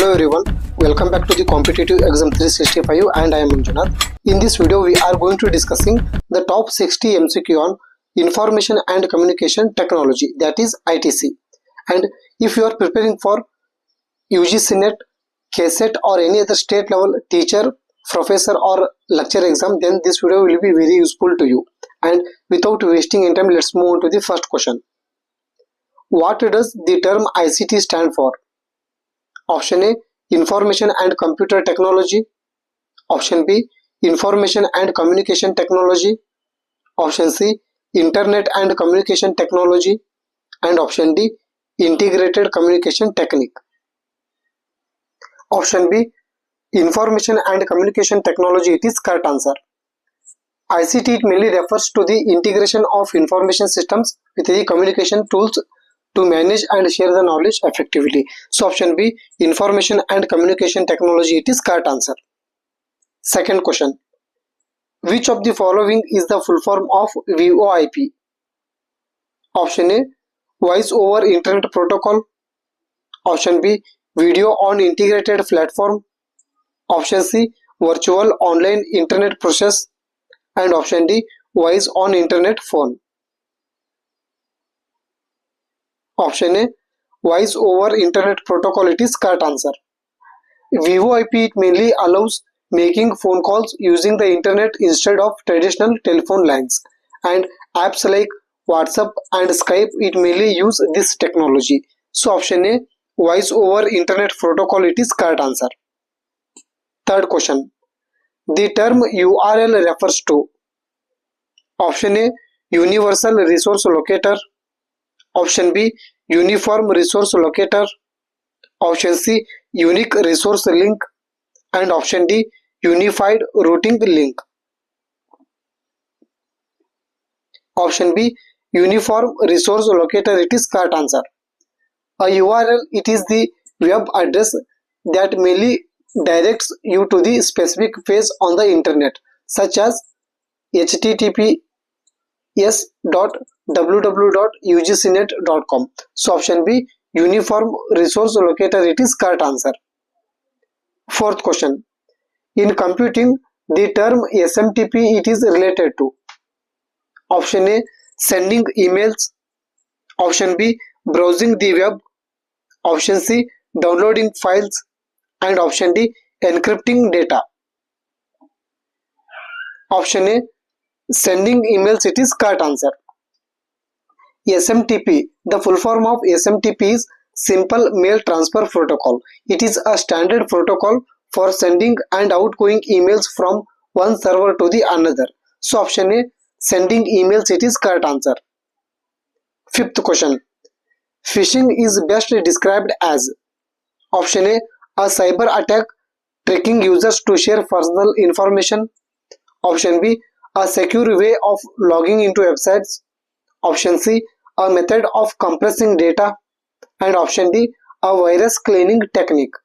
Hello everyone, welcome back to the competitive exam 365 and I am Manjunath. In this video we are going to discussing the top 60 MCQ on information and communication technology, that is ITC. And if you are preparing for UGC net, KSET or any other state level teacher, professor or lecture exam, then this video will be very useful to you. And without wasting any time, let's move on to the first question. What does the term ICT stand for? Option A, Information and Computer Technology. Option B, Information and Communication Technology. Option C, Internet and Communication Technology. And option D, Integrated Communication Technique. Option B, Information and Communication Technology, it is correct answer. ICT, it mainly refers to the integration of information systems with the communication tools to manage and share the knowledge effectively. So option B, Information and Communication Technology, it is correct answer. Second question. Which of the following is the full form of VoIP? Option A, Voice over Internet Protocol. Option B, Video on Integrated Platform. Option C, Virtual Online Internet Process. And option D, Voice on Internet Phone. Option A, Voice over Internet Protocol, it is correct answer. VoIP, it mainly allows making phone calls using the internet instead of traditional telephone lines, and apps like WhatsApp and Skype, it mainly use this technology. So option A, Voice over Internet Protocol, it is correct answer. Third question. The term URL refers to? Option A, Universal Resource Locator. Option B, Uniform Resource Locator. Option C, Unique Resource Link. And option D, Unified Routing Link. Option B, Uniform Resource Locator, it is correct answer. A URL, it is the web address that mainly directs you to the specific page on the internet, such as https://www.ugcnet.com. So option B, Uniform Resource Locator, it is correct answer. Fourth question. In computing, the term SMTP, it is related to? Option A, Sending emails. Option B, Browsing the web. Option C, Downloading files. And option D, Encrypting data. Option A, Sending emails, it is correct answer. SMTP, the full form of SMTP is Simple Mail Transfer Protocol. It is a standard protocol for sending and outgoing emails from one server to the another. So option A, Sending emails, it is correct answer. Fifth question. Phishing is best described as? Option A, cyber attack tricking users to share personal information. Option B, a secure way of logging into websites. Option C, a method of compressing data. And option D, a virus cleaning technique.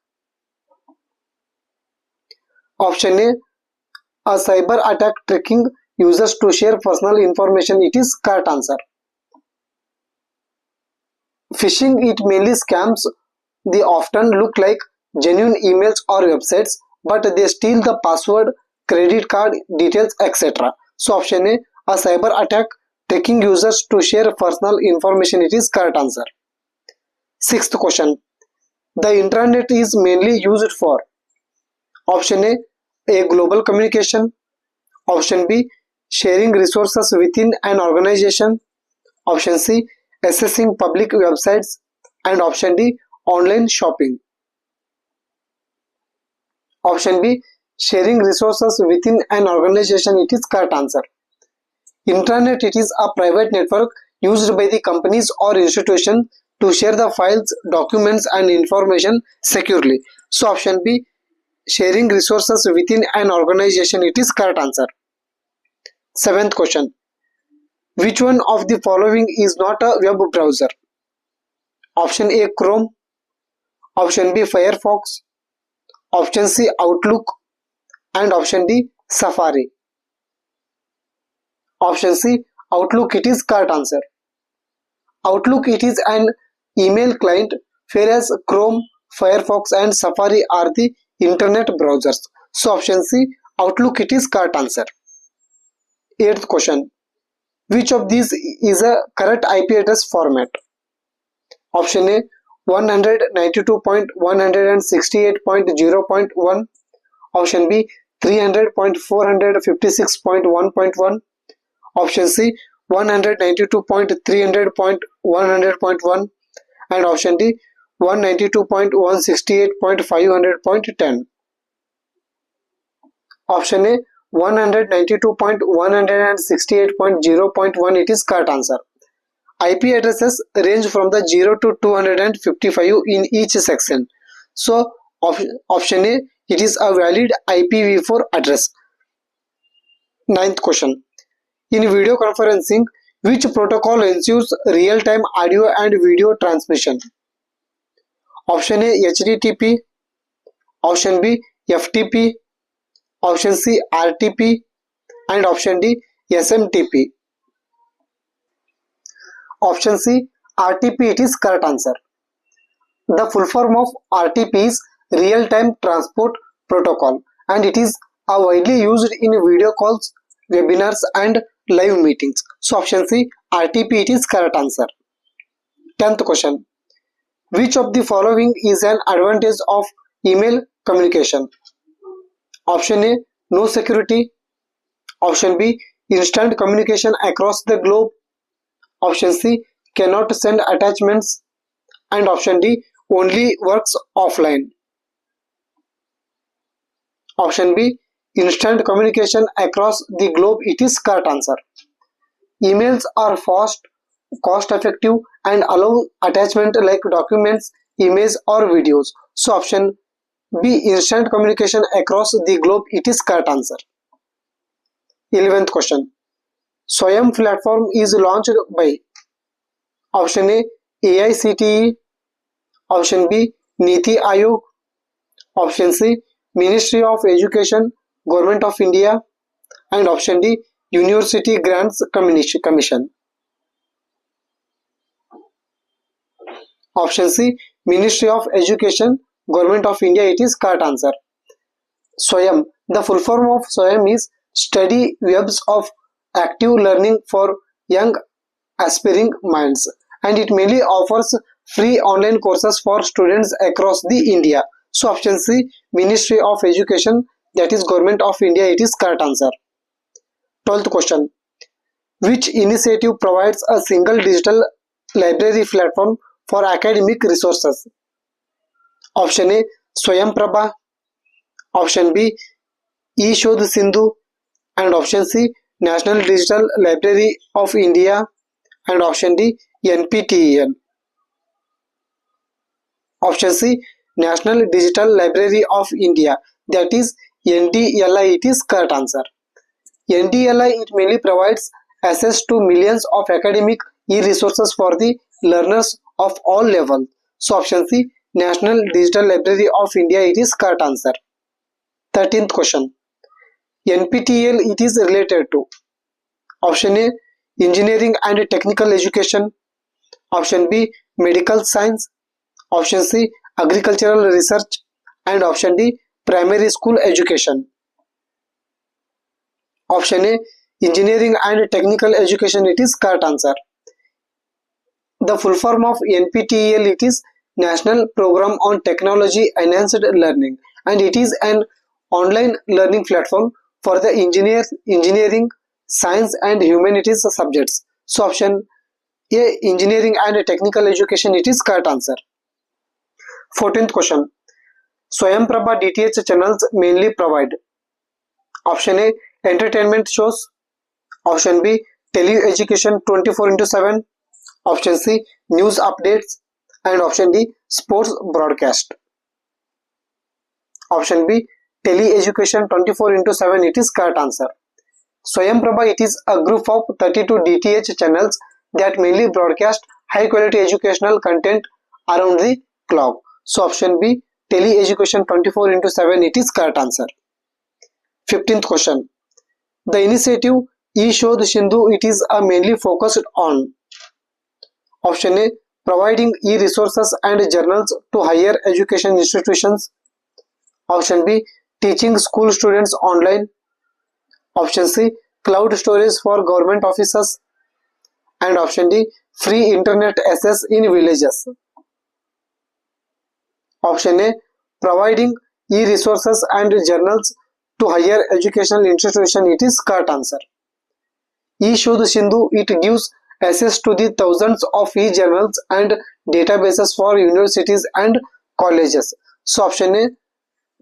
Option A, cyber attack tricking users to share personal information, it is correct answer. Phishing, it mainly scams. They often look like genuine emails or websites, but they steal the password, credit card details, etc. So option A, cyber attack tricking users to share personal information, it is correct answer. Sixth question. The internet is mainly used for? Option A, global communication. Option B, sharing resources within an organization. Option C, accessing public websites. And option D, online shopping. Option B, sharing resources within an organization, it is correct answer. Internet, it is a private network used by the companies or institutions to share the files, documents and information securely. So option B, sharing resources within an organization, it is correct answer. Seventh question. Which one of the following is not a web browser? Option A, Chrome. Option B, Firefox. Option C, Outlook. And option D, Safari. Option C, Outlook, it is correct answer. Outlook, it is an email client, whereas Chrome, Firefox and Safari are the internet browsers. So option C, Outlook it is correct answer. 8th question. Which of these is a correct IP address format? Option A, 192.168.0.1. Option B, 300.456.1.1. Option C, 192.300.100.1. And option D, 192.168.500.10. Option A, 192.168.0.1 it is correct answer. IP addresses range from the 0 to 255 in each section. So option A, it is a valid IPv4 address. 9th question. In video conferencing, which protocol ensures real-time audio and video transmission? Option A, HTTP. Option B, FTP. Option C, RTP. And option D, SMTP. Option C, RTP it is correct answer. The full form of RTP is Real-Time Transport Protocol, and it is widely used in video calls, webinars and live meetings. So option C, RTP it is correct answer. 10th question. Which of the following is an advantage of email communication? Option A, no security. Option B, instant communication across the globe. Option C, cannot send attachments. And option D, only works offline. Option B, instant communication across the globe it is correct answer. Emails are fast, cost effective and allow attachment like documents, images or videos. So option B, instant communication across the globe it is correct answer. 11th question. Swayam platform is launched by option A, ICT, option B, Niti Aayog, option C, Ministry of Education, Government of India, and option D, University Grants Commission. Option C, Ministry of Education, Government of India it is correct answer. Swayam, the full form of Swayam is Study Webs of Active Learning for Young Aspiring Minds, and it mainly offers free online courses for students across the India. So option C, Ministry of Education, that is Government of India it is correct answer. 12th question. Which initiative provides a single digital library platform for academic resources? Option A, Swayam Prabha. Option B, eShodh Sindhu. And option C, National Digital Library of India. And option D, NPTEL. Option C, National Digital Library of India, that is NDLI it is correct answer. NDLI it mainly provides access to millions of academic e-resources for the learners of all levels. So option C, National Digital Library of India it is correct answer. 13th question. NPTEL it is related to option A, Engineering and Technical Education, option B, Medical Science, option C, Agricultural Research, and option D, Primary School Education. Option A, Engineering and Technical Education it is correct answer. The full form of NPTEL it is National Program on Technology Enhanced Learning, and it is an online learning platform for the engineering, science and humanities subjects. So option A, Engineering and Technical Education it is correct answer. 14th question. Swayam Prabha DTH channels mainly provide option A, entertainment shows, option B, tele-education 24/7, option C, news updates, and option D, sports broadcast. Option B, tele-education 24/7 it is correct answer. Swayam Prabha it is a group of 32 DTH channels that mainly broadcast high quality educational content around the clock. So option B, tele-education 24/7 it is correct answer. 15th question. The initiative eShodh Sindhu it is mainly focused on option A, providing e-resources and journals to higher education institutions. Option B, teaching school students online. Option C, cloud storage for government offices. And option D, free internet access in villages. Option A, providing e-resources and journals to higher educational institution. It is correct answer. E-Shudh Sindhu, it gives access to the thousands of e-journals and databases for universities and colleges. So option A,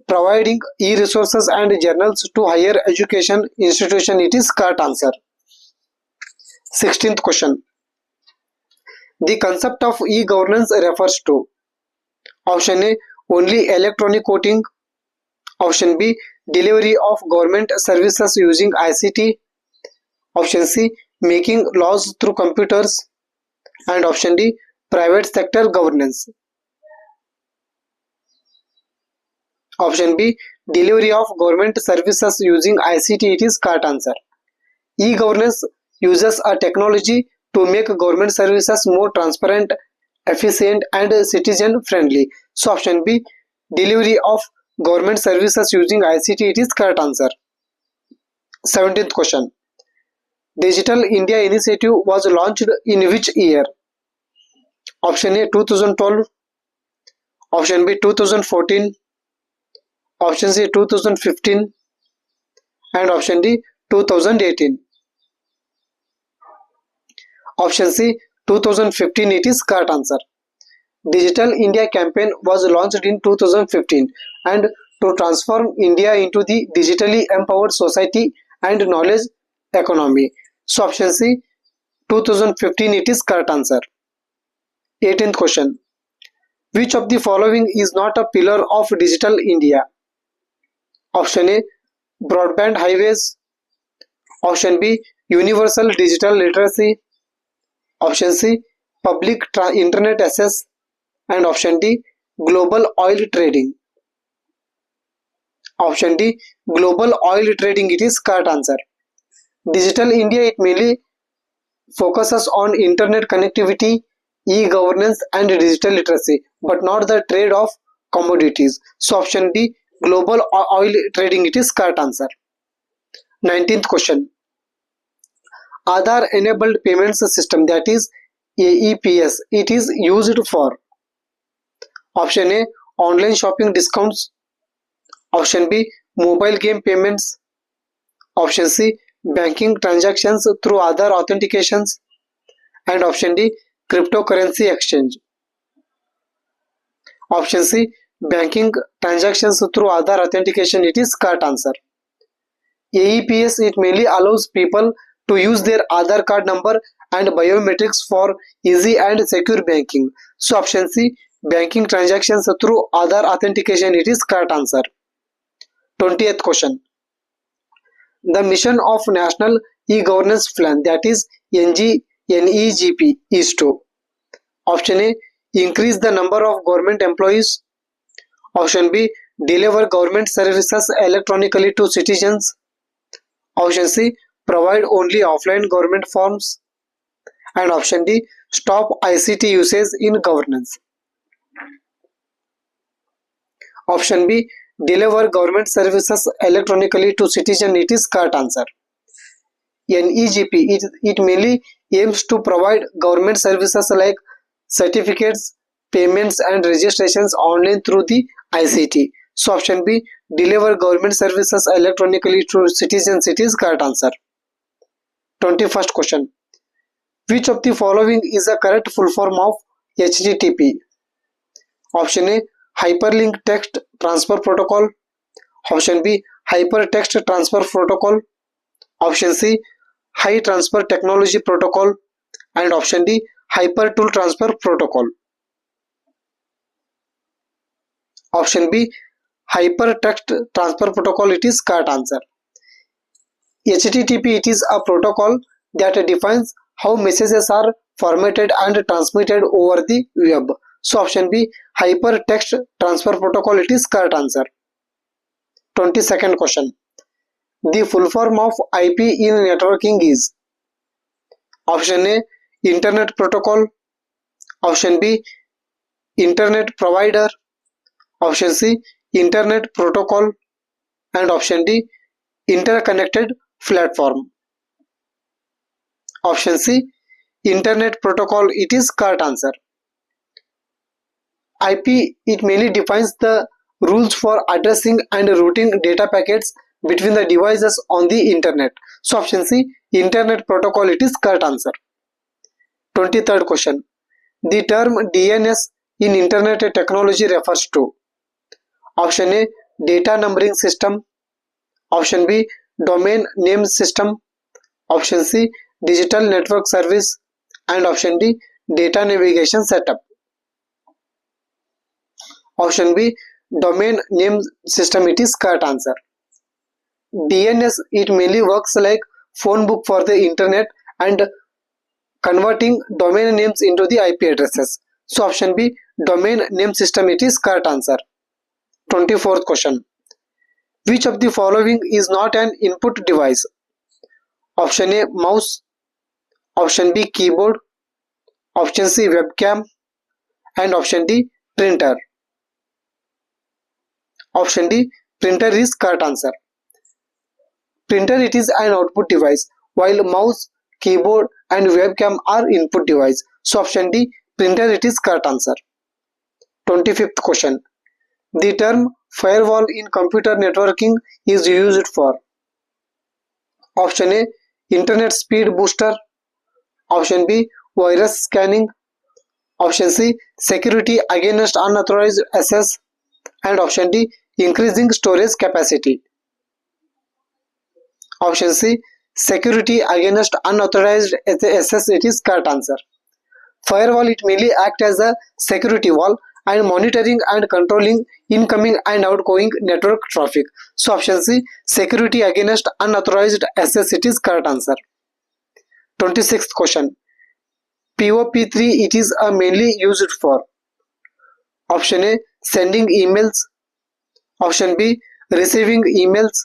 providing e-resources and journals to higher education institution. It is correct answer. 16th question. The concept of e-governance refers to. Option A, only electronic voting. Option B, delivery of government services using ICT. Option C, making laws through computers. And option D, private sector governance. Option B, delivery of government services using ICT. It is correct answer. E-governance uses a technology to make government services more transparent, efficient and citizen friendly. So option B, delivery of government services using ICT. It is correct answer. 17th question. Digital India initiative was launched in which year? Option A, 2012. Option B, 2014. Option C, 2015. And option D, 2018. Option C, 2015. It is correct answer. Digital India campaign was launched in 2015 and to transform India into the digitally empowered society and knowledge economy. So option C, 2015. It is correct answer. 18th question. Which of the following is not a pillar of Digital India? Option A, broadband highways. Option B, universal digital literacy. Option C, public internet access. And option D, global oil trading. Option D, global oil trading. It is correct answer. Digital India, it mainly focuses on internet connectivity, e-governance and digital literacy, but not the trade of commodities. So option D, global oil trading. It is correct answer. 19th question. Aadhaar enabled payments system, that is AEPS, it is used for. Option A, online shopping discounts. Option B, mobile game payments. Option C, banking transactions through Aadhaar authentications. And option D, cryptocurrency exchange. Option C, banking transactions through Aadhaar authentication. It is correct answer. AEPS, it mainly allows people to use their Aadhaar card number and biometrics for easy and secure banking. So option C, banking transactions through Aadhaar authentication. It is correct answer. 20th question. The mission of National E-Governance Plan, that is NEGP, is to. Option A, increase the number of government employees. Option B, deliver government services electronically to citizens. Option C, provide only offline government forms. And option D, stop ICT usage in governance. Option B, deliver government services electronically to citizens. It is correct answer. NEGP, it mainly aims to provide government services like certificates, payments and registrations online through the ICT. So option B, deliver government services electronically to citizens. It is correct answer. 21st question. Which of the following is the correct full form of HTTP? Option A, Hyperlink Text Transfer Protocol. Option B, Hypertext Transfer Protocol. Option C, High Transfer Technology Protocol. And option D, Hypertool Transfer Protocol. Option B, Hypertext Transfer Protocol. It is correct answer. HTTP, it is a protocol that defines how messages are formatted and transmitted over the web. So option B, Hypertext Transfer Protocol. It is correct answer. 22nd question. The full form of IP in networking is. Option A, Internet Protocol. Option B, internet provider. Option C, internet protocol. And option D, interconnected platform. Option C, internet protocol, it is correct answer. IP, it mainly defines the rules for addressing and routing data packets between the devices on the internet. So option C, internet protocol, it is correct answer. 23rd question. The term DNS in internet technology refers to. Option A, data numbering system. Option B, domain name system. Option C, digital network service. And option D, data navigation setup. Option B, domain name system, it is correct answer. DNS, it mainly works like phone book for the internet and converting domain names into the IP addresses. So option B, domain name system, it is correct answer. 24th question. Which of the following is not an input device? Option A, mouse. Option B, keyboard. Option C, webcam. And option D, printer. Option D, printer is correct answer. Printer, it is an output device, while mouse, keyboard and webcam are input device. So option D, printer, it is correct answer. 25th question. The term firewall in computer networking is used for. Option A, internet speed booster. Option B, virus scanning. Option C, security against unauthorized access. And option D, increasing storage capacity. Option C, security against unauthorized access, it is correct answer. Firewall, it mainly acts as a security wall and monitoring and controlling incoming and outgoing network traffic. So option C, security against unauthorized access, it is correct answer. 26th question. POP3, it is mainly used for. Option A, sending emails. Option B, receiving emails.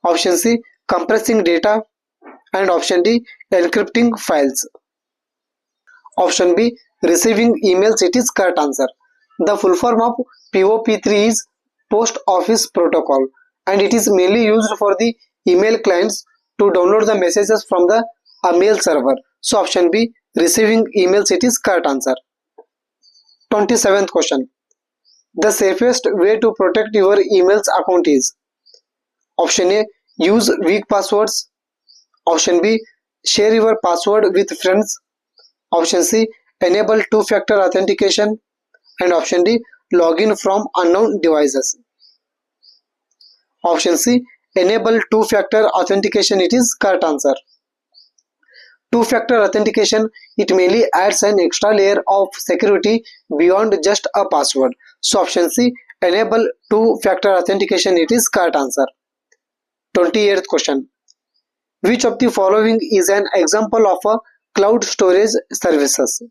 Option C, compressing data. And option D, encrypting files. Option B, receiving emails, it is correct answer. The full form of POP3 is Post Office Protocol, and it is mainly used for the email clients to download the messages from the mail server. So option B, receiving emails, it is correct answer. 27th question. The safest way to protect your emails account is. Option A, use weak passwords. Option B, share your password with friends. Option C, enable two-factor authentication. And option D, login from unknown devices. Option C, enable two-factor authentication, it is correct answer. Two-factor authentication, it mainly adds an extra layer of security beyond just a password. So option C, enable two-factor authentication, it is correct answer. 28th question. Which of the following is an example of a cloud storage services?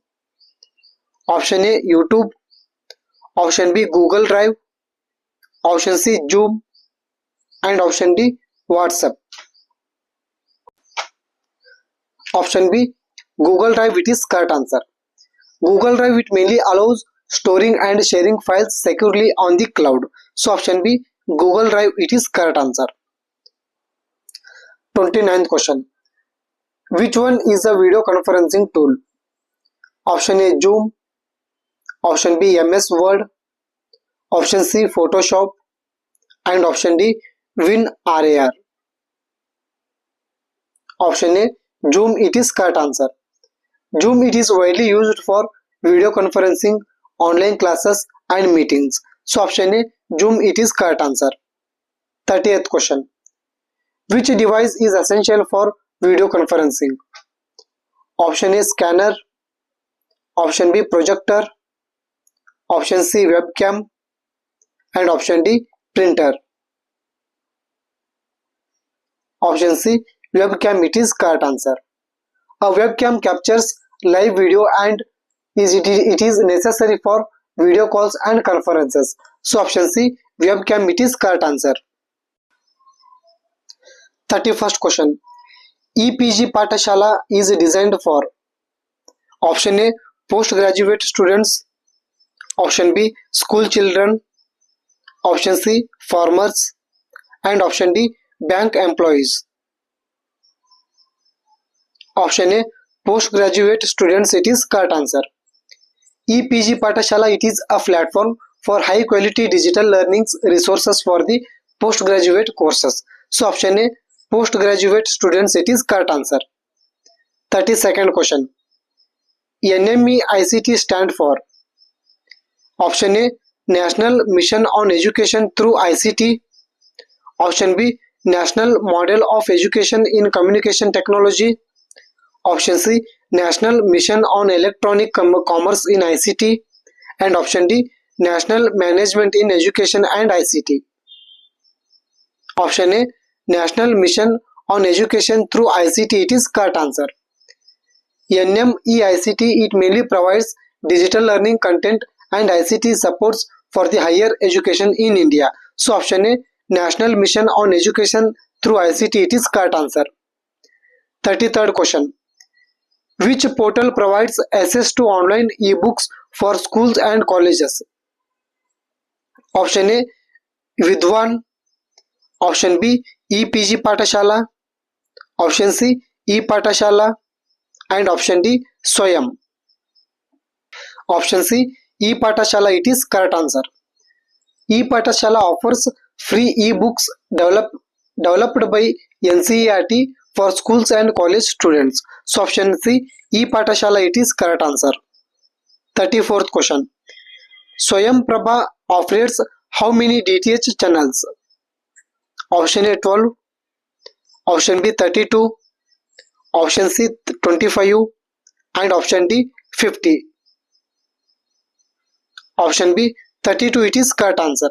Option A, YouTube. Option B, Google Drive. Option C, Zoom. And option D, WhatsApp. Option B, Google Drive, it is correct answer. Google Drive, it mainly allows storing and sharing files securely on the cloud. So option B, Google Drive, it is correct answer. 29th question. Which one is a video conferencing tool? Option A, Zoom. Option B, MS Word. Option C, Photoshop. And option D, WinRAR. Option A, Zoom, it is correct answer. Zoom, it is widely used for video conferencing, online classes and meetings. So option A, Zoom, it is correct answer. 30th question. Which device is essential for video conferencing? Option A, scanner. Option B, projector. Option C, webcam. And option D, printer. Option C, webcam, it is correct answer. A webcam captures live video and it is necessary for video calls and conferences. So option C, webcam, it is correct answer. 31st question. EPG Pathshala is designed for. Option A, postgraduate students. Option B, school children. Option C, farmers. And option D, bank employees. Option A, postgraduate students, it is correct answer. EPG Patashala, it is a platform for high quality digital learning resources for the postgraduate courses. So option A, postgraduate students, it is correct answer. 32nd question. NME ICT stand for. Option A, National Mission on Education through ICT. Option B, National Model of Education in Communication Technology. Option C, National Mission on Electronic Commerce in ICT. And option D, National Management in Education and ICT. Option A, National Mission on Education through ICT, it is correct answer. NMEICT, it mainly provides digital learning content and ICT supports for the higher education in India. So option A, National Mission on Education through ICT, it is correct answer. 33rd question. Which portal provides access to online e-books for schools and colleges? Option A, Vidwan. Option B, EPG Patashala. Option C, E-Patashala. And option D, Swayam. Option C, E-Patashala, it is correct answer. E-Patashala offers free e-books developed by NCERT for schools and college students. So option C, E-Patashala, it is correct answer. 34th question. Swayam Prabha operates how many DTH channels? Option A, 12. Option B, 32. Option C, 25. And option D, 50. Option B, 32, it is correct answer.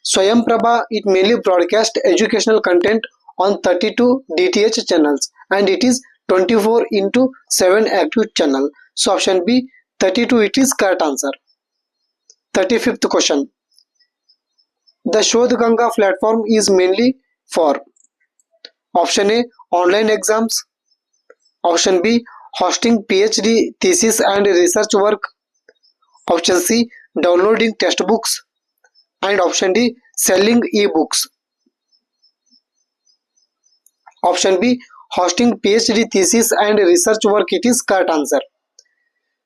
Swayam Prabha, it mainly broadcasts educational content on 32 DTH channels and it is 24/7 active channel. So option B, 32, it is correct answer. 35th question. The Shodh Ganga platform is mainly for. Option A, online exams. Option B, hosting PhD thesis and research work. Option C, downloading textbooks. And option D, selling e-books. Option B, hosting PhD thesis and research work, it is correct answer.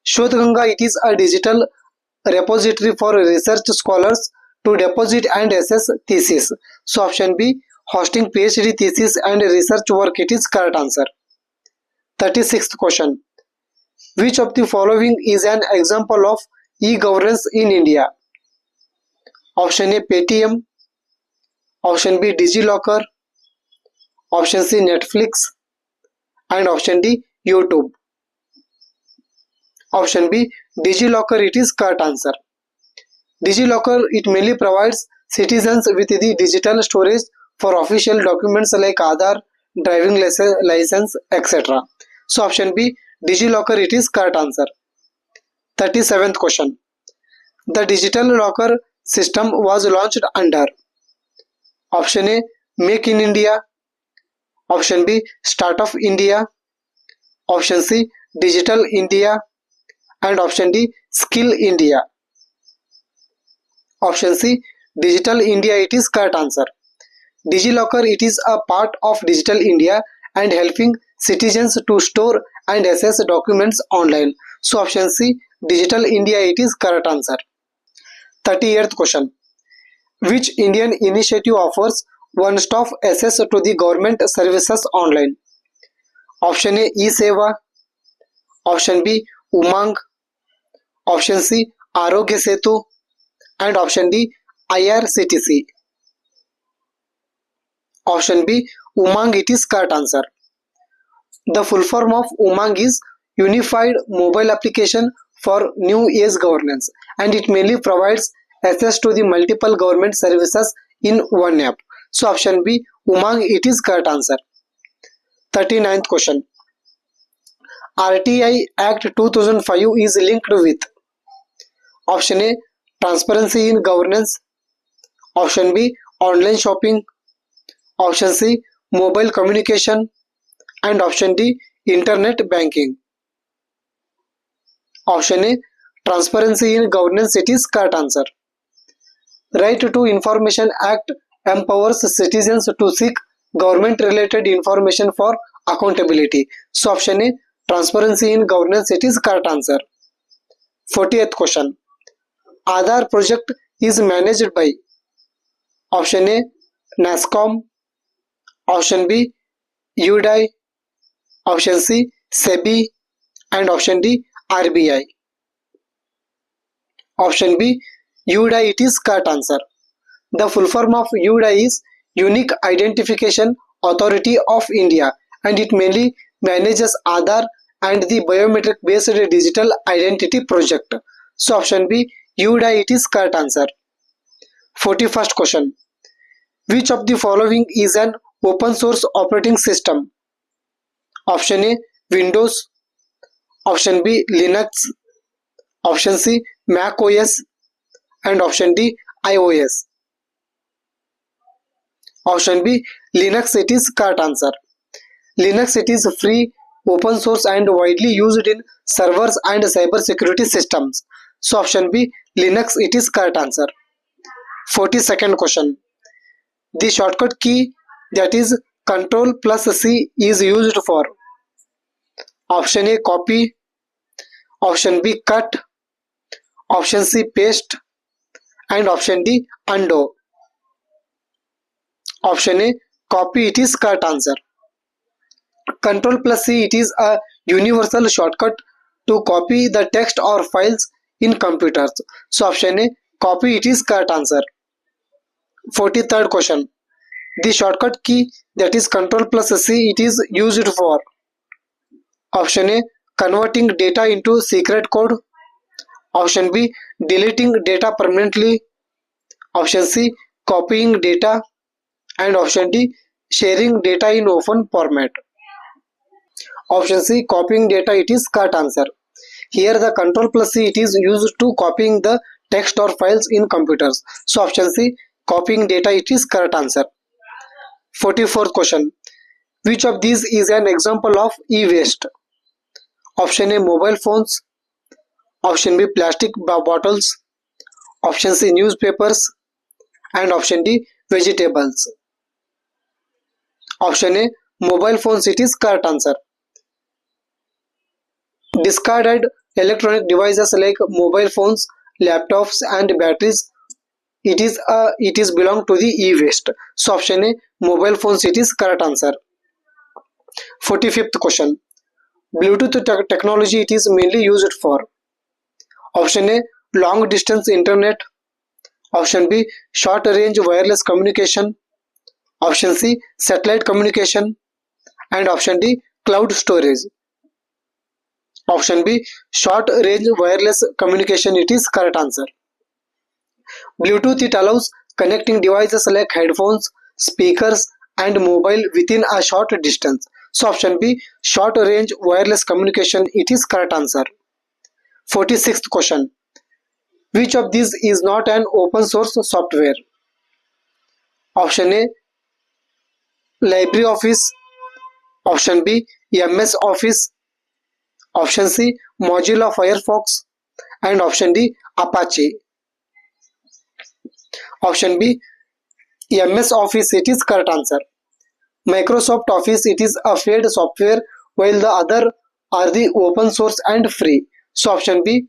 Shodh Ganga, it is a digital repository for research scholars to deposit and assess thesis. So option B, hosting PhD thesis and research work, it is correct answer. 36th question. Which of the following is an example of e-governance in India? Option A, Paytm. Option B, DigiLocker. Option C, Netflix. And option D, YouTube. Option B, DigiLocker, it is correct answer. DigiLocker, it mainly provides citizens with the digital storage for official documents like Aadhaar, driving license, etc. So option B, DigiLocker, it is correct answer. 37th question. The digital locker system was launched under. Option A, Make in India. Option B, Startup India. Option C, Digital India. And option D, Skill India. Option C, Digital India, it is correct answer. DigiLocker, it is a part of Digital India and helping citizens to store and access documents online. So option C, Digital India, it is correct answer. 38th question. Which Indian initiative offers one-stop access to the government services online? Option A, E-Seva. Option B, Umang. Option C, Arogya Setu. And option D, IRCTC. Option B, Umang, it is correct answer. The full form of Umang is Unified Mobile Application for New Age Governance, and it mainly provides access to the multiple government services in one app. So option B, Umang, it is correct answer. 39th question. RTI Act 2005 is linked with. Option A, transparency in governance. Option B, online shopping. Option C, mobile communication. And option D, internet banking. Option A, transparency in governance, it is correct answer. Right to Information Act empowers citizens to seek government related information for accountability. So option A, transparency in governance, it is correct answer. 40th question. Aadhaar project is managed by option A, NASCOM, option B, UDI, option C, SEBI, and option D, RBI. Option B, UDI, it is correct answer. The full form of UDI is Unique Identification Authority of India, and it mainly manages Aadhaar and the biometric based digital identity project. So option B, UDI, it is correct answer. 41st question. Which of the following is an open source operating system? Option A, Windows, option B, Linux, option C, Mac OS, and option D, iOS. Option B, Linux, it is correct answer. Linux, it is free, open source and widely used in servers and cyber security systems. So option B, Linux, it is correct answer. 42nd question. The shortcut key, that is Ctrl plus C, is used for option A, copy, option B, cut, option C, paste, and option D, undo. Option A, copy, it is correct answer. Ctrl plus C, it is a universal shortcut to copy the text or files in computers. So option A, copy, it is correct answer. 43rd question. The shortcut key, that is Ctrl plus C, it is used for option A, converting data into secret code, option B, deleting data permanently, option C, copying data, and option D, sharing data in open format. Option C, copying data, it is correct answer. Here the Ctrl plus C, it is used to copying the text or files in computers. So option C, copying data, it is correct answer. 44th question. Which of these is an example of e-waste? Option A, mobile phones, option B, plastic bottles, option C, newspapers, and option D, vegetables. Option A, mobile phones, it is correct answer. Discarded electronic devices like mobile phones, laptops, and batteries, it is belong to the e-waste. So option A, mobile phones, it is correct answer. 45th question. Bluetooth technology, it is mainly used for option A, long distance internet, option B, short range wireless communication, option C, satellite communication, and option D, cloud storage. Option B, short range wireless communication, it is correct answer. Bluetooth, it allows connecting devices like headphones, speakers, and mobile within a short distance. So option B, short range wireless communication, it is correct answer. 46th question. Which of these is not an open source software? Option A, LibreOffice, option B, MS Office, option C, Mozilla Firefox, and option D, Apache. Option B, MS Office, it is correct answer. Microsoft Office, it is a paid software while the other are the open source and free. So option B,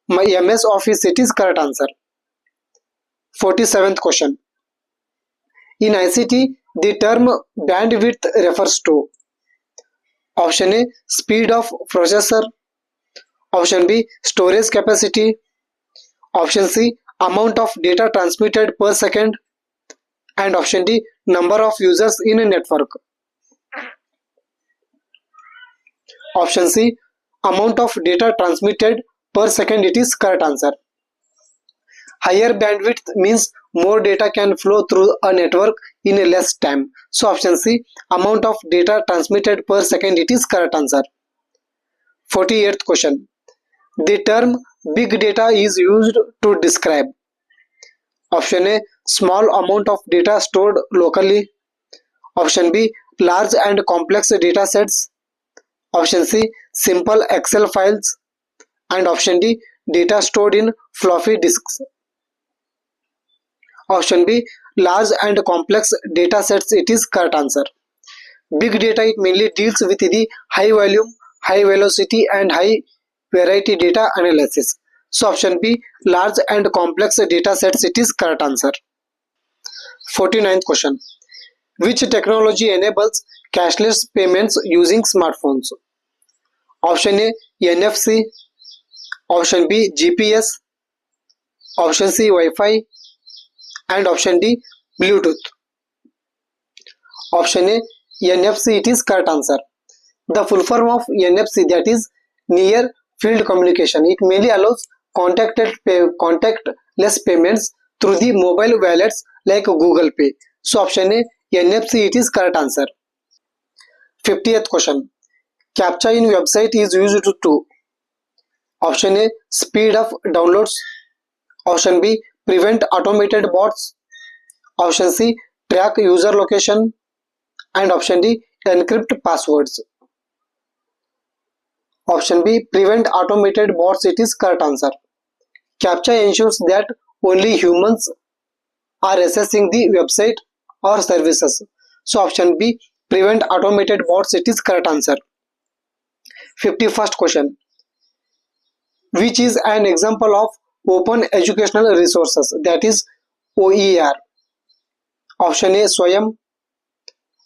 MS Office, it is correct answer. 47th question. In ICT, the term bandwidth refers to option A, speed of processor, option B, storage capacity, option C, amount of data transmitted per second, and option D, number of users in a network. Option C, amount of data transmitted per second, it is correct answer. Higher bandwidth means more data can flow through a network in a less time. So option C, amount of data transmitted per second, it is correct answer. 48th question. The term big data is used to describe option A, small amount of data stored locally, option B, large and complex data sets, option C, simple Excel files, and option D, data stored in floppy disks. Option B, large and complex data sets. It is correct answer. Big data, it mainly deals with the high volume, high velocity and high variety data analysis. So option B, large and complex data sets. It is correct answer. 49th question. Which technology enables cashless payments using smartphones? Option A, NFC. Option B, GPS. Option C, Wi-Fi. And option D, Bluetooth. Option A, NFC. It is correct answer. The full form of NFC, that is near field communication. It mainly allows contactless payments through the mobile wallets like Google Pay. So option A, NFC. It is correct answer. 50th question. CAPTCHA in website is used to option A, speed of downloads. Option B, prevent automated bots. Option C, track user location. And option D, encrypt passwords. Option B, prevent automated bots. It is correct answer. CAPTCHA ensures that only humans are accessing the website or services. So option B, prevent automated bots. It is correct answer. 51st question. Which is an example of open educational resources, that is OER? Option A, Swayam.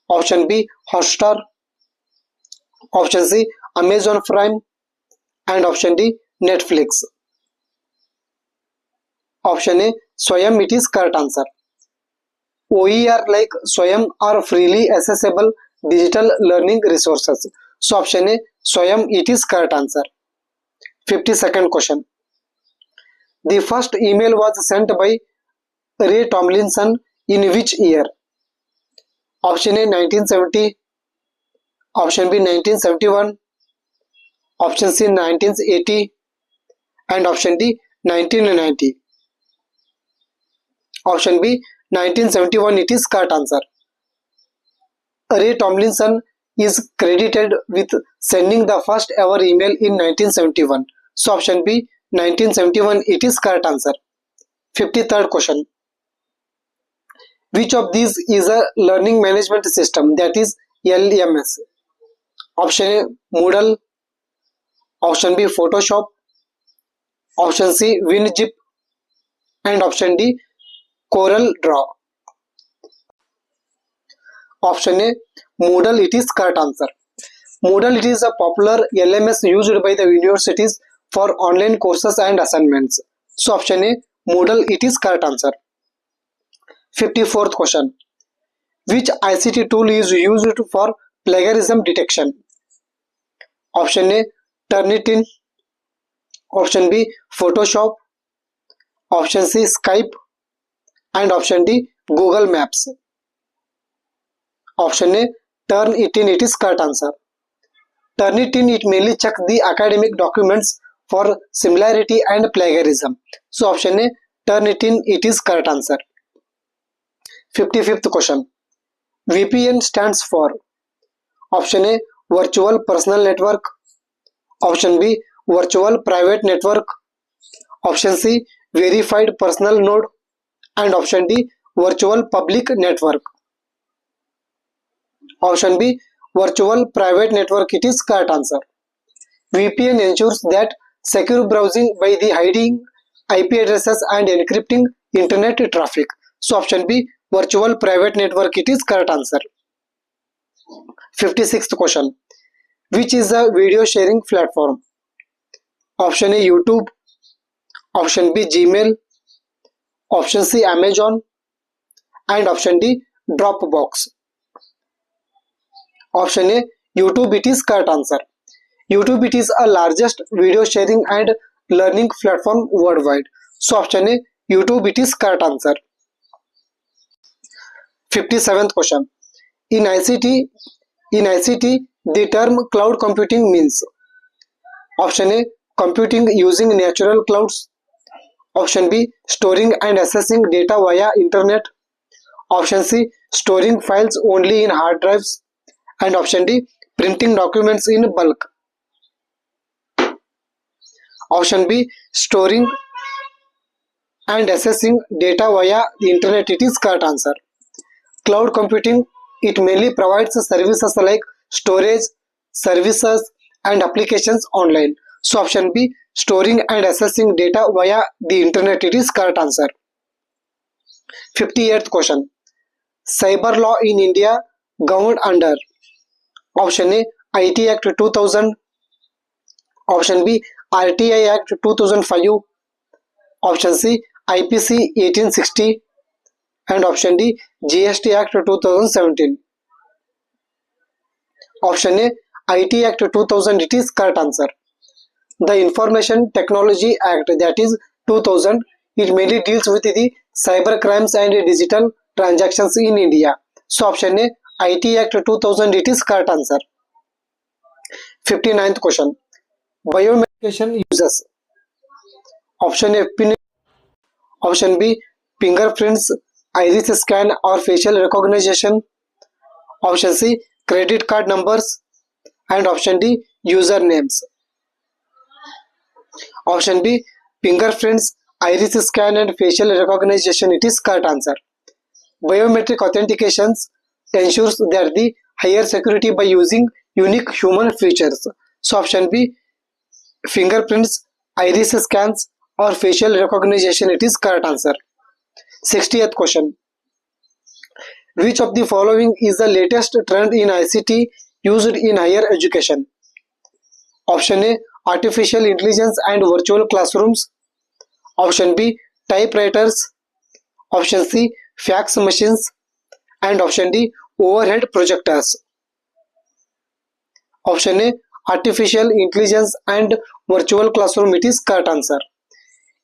Option B, Hotstar. Option C, Amazon Prime. And option D, Netflix. Option A, Swayam. It is correct answer. OER like Swayam are freely accessible digital learning resources. So option A, Swayam. It is correct answer. 52nd question. The first email was sent by Ray Tomlinson in which year? Option A, 1970. Option B, 1971. Option C, 1980. And option D, 1990. Option B, 1971. It is correct answer. Ray Tomlinson is credited with sending the first ever email in 1971. So option B, 1971. It is correct answer. 53rd question. Which of these is a learning management system, that is LMS? Option A, Moodle. Option B, Photoshop. Option C, WinZip. And option D, Corel Draw. Option A, Moodle. It is correct answer. Moodle, it is a popular LMS used by the universities for online courses and assignments. So option A, Moodle. It is correct answer. 54th question. Which ICT tool is used for plagiarism detection? Option A, Turnitin. Option B, Photoshop. Option C, Skype. And option D, Google Maps. Option A, Turnitin. It is correct answer. Turnitin, it mainly checks the academic documents for similarity and plagiarism. So option A, Turnitin. It is correct answer. 55th question. VPN stands for option A, Virtual Personal Network. Option B, Virtual Private Network. Option C, Verified Personal Node. And option D, Virtual Public Network. Option B, Virtual Private Network. It is correct answer. VPN ensures that secure browsing by the hiding IP addresses and encrypting internet traffic. So option B, Virtual Private Network. It is correct answer. 56th question. Which is a video sharing platform? Option A, YouTube. Option B, Gmail. Option C, Amazon. And option D, Dropbox. Option A, YouTube. It is correct answer. YouTube, it is a largest video sharing and learning platform worldwide. So option A, YouTube. It is correct answer. 57th question. In ICT, the term cloud computing means option A, computing using natural clouds. Option B, storing and accessing data via internet. Option C, storing files only in hard drives. And option D, printing documents in bulk. Option B, storing and accessing data via the internet, it is correct answer. Cloud computing, it mainly provides services like storage, services and applications online. So option B, storing and accessing data via the internet, it is correct answer. 58th question. Cyber law in India governed under. Option A, IT Act 2000. Option B, RTI Act 2005. Option C, IPC 1860. And option D, GST Act 2017. Option A, IT Act 2000, it is correct answer. The Information Technology Act, that is 2000, it mainly deals with the cyber crimes and digital transactions in India. So option A, IT Act 2000, it is correct answer. 59th question. Biometrication uses. Option A, PIN. Option B, fingerprints, iris scan or facial recognition. Option C, credit card numbers. And option D, usernames. Option B, fingerprints, iris scan and facial recognition, it is correct answer. Biometric authentications ensures that the higher security by using unique human features. So option B, fingerprints, iris scans or facial recognition, it is correct answer. 60th question. Which of the following is the latest trend in ICT used in higher education? Option A, artificial intelligence and virtual classrooms. Option B, typewriters. Option C, fax machines. And option D, overhead projectors. Option A, artificial intelligence and virtual classroom, it is correct answer.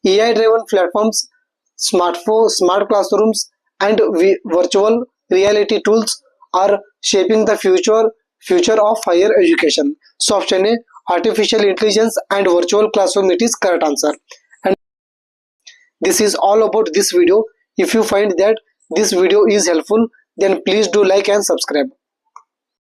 AI driven platforms, smart classrooms and virtual reality tools are shaping the future of higher education. So option A, artificial intelligence and virtual classroom, it is correct answer. And this is all about this video. If you find that this video is helpful, then please do like and subscribe.